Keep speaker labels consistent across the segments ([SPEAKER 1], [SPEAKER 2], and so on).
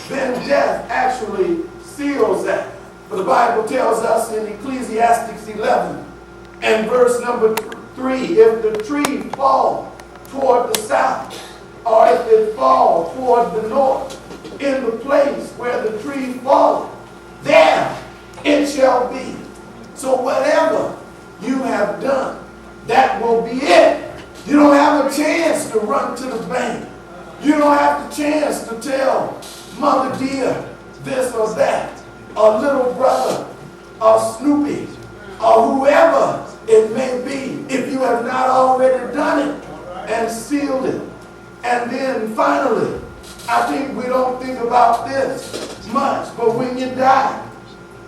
[SPEAKER 1] then death actually seals that. But the Bible tells us in Ecclesiastes 11 and verse number 3, if the tree fall toward the south, or if it fall toward the north, in the place where the tree falleth, there it shall be. So whatever you have done, that will be it. You don't have a chance to run to the bank. You don't have the chance to tell Mother Dear this or that, or little brother, or Snoopy, or whoever it may be, if you have not already done it and sealed it. And then finally, I think we don't think about this much, but when you die,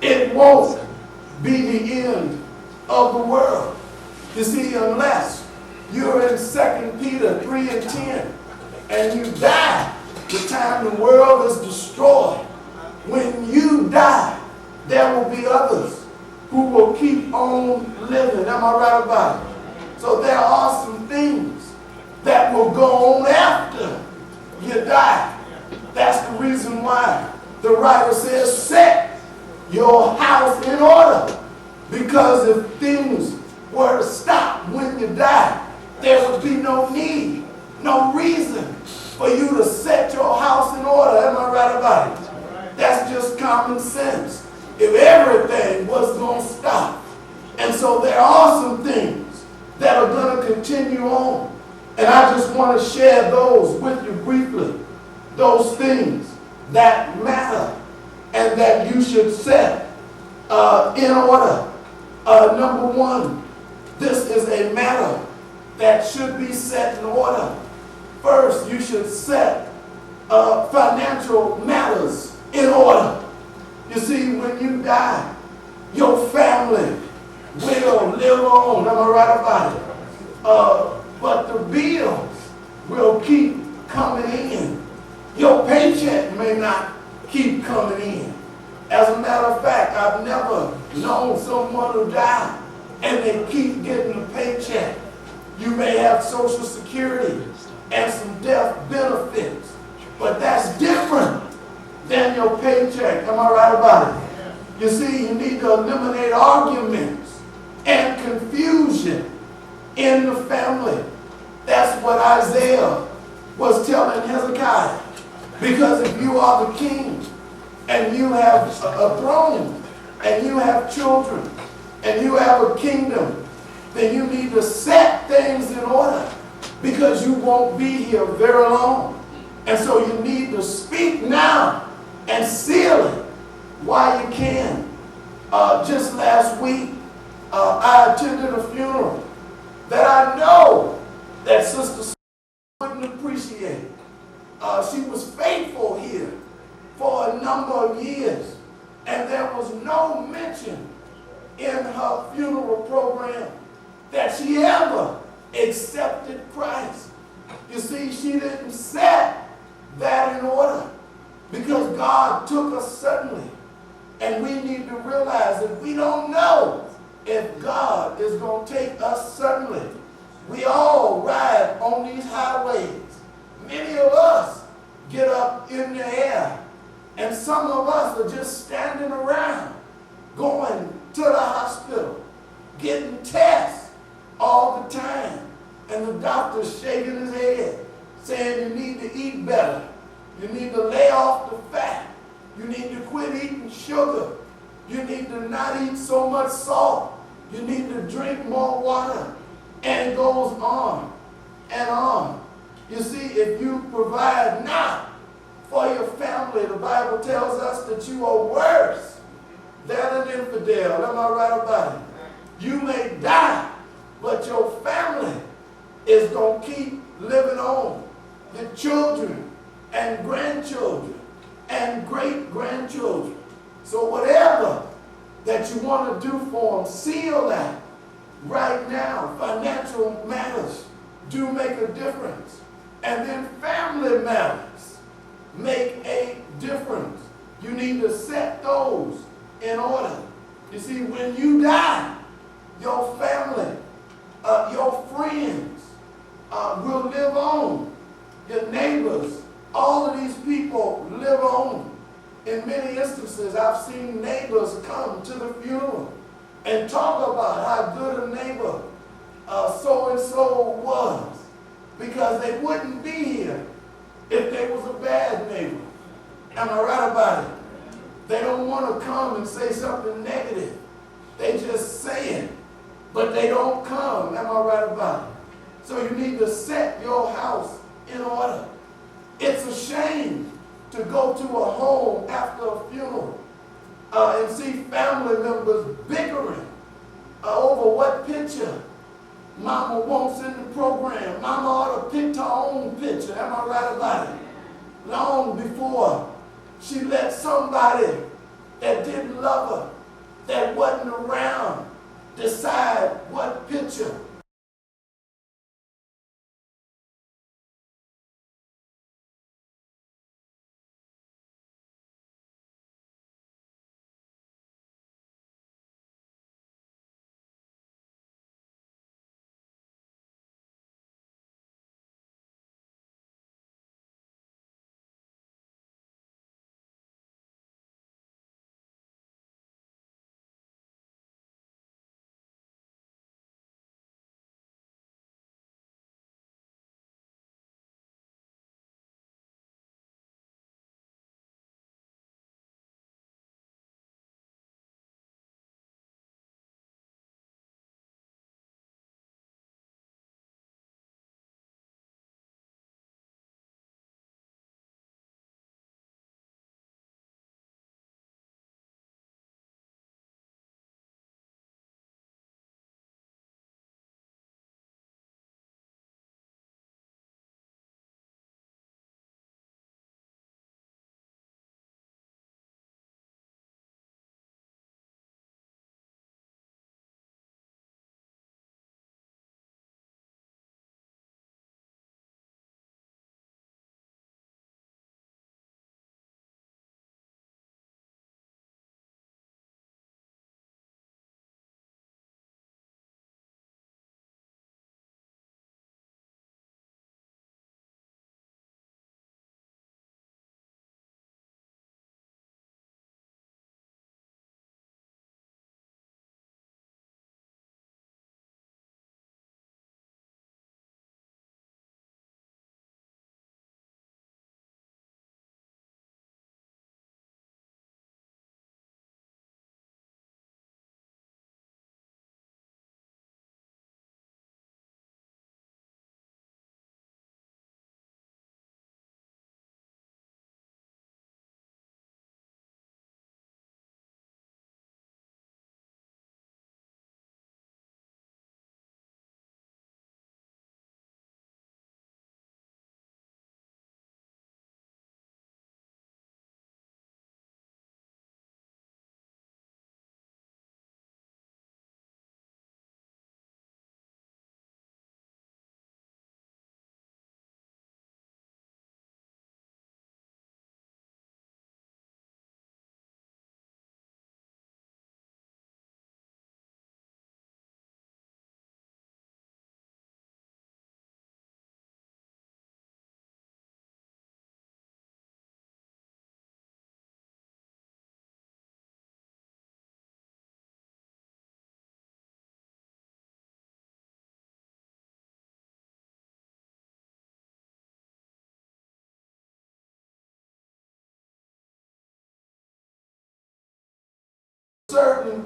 [SPEAKER 1] it won't be the end of the world. You see, unless you're in 2 Peter 3 and 10, and you die the time the world is destroyed, when you die, there will be others who will keep on living. Am I right about it? So there are some things that will go on after you die. That's the reason why the writer says, set your house in order. Because if things were to stop when you die, there would be no need, no reason for you to set your house in order. Am I right about it? That's just common sense. If everything was going to stop. And so there are some things that are going to continue on. And I just want to share those with you briefly. Those things that matter and that you should set in order. Number one, this is a matter that should be set in order. First, you should set financial matters in order. You see, when you die, your family will live on. Am I right about it? But the bills will keep coming in. Your paycheck may not keep coming in. As a matter of fact, I've never known someone who died and they keep getting a paycheck. You may have Social Security and some death benefits, but that's different than your paycheck. Am I right about it? You see, you need to eliminate arguments and confusion in the family. That's what Isaiah was telling Hezekiah. Because if you are the king and you have a throne and you have children and you have a kingdom, then you need to set things in order because you won't be here very long. And so you need to speak now and seal it while you can. Just last week, I attended a funeral that I know that Sister wouldn't appreciate. She was faithful here for a number of years, and there was no mention in her funeral program that she ever accepted Christ. You see, she didn't set that in order because God took us suddenly. And we need to realize that we don't know if God is going to take us suddenly. We all ride on these highways. Many of us get up in the air, and some of us are just standing around going to the hospital, getting tests all the time. And the doctor's shaking his head, saying you need to eat better. You need to lay off the fat. You need to quit eating sugar. You need to not eat so much salt. You need to drink more water. And it goes on and on. You see, if you provide not for your family, the Bible tells us that you are worse than an infidel. Am I right about it? You may die, but your family is going to keep living on. The children and grandchildren and great-grandchildren. So whatever that you want to do for them, seal that right now. Financial matters do make a difference. And then family matters make a difference. You need to set those in order. You see, when you die, your family, your friends will live on. Your neighbors, all of these people live on. known in many instances, I've seen neighbors come to the funeral and talk about how good a neighbor so-and-so was, because they wouldn't be here if they was a bad neighbor. Am I right about it? They don't want to come and say something negative. They just say it, but they don't come. Am I right about it? So you need to set your house in order. It's a shame to go to a home after a funeral and see family members bickering over what picture Mama wants in the program. Mama ought to pick her own picture. Am I right about it? Long before she let somebody that didn't love her, that wasn't around, decide what picture. Certain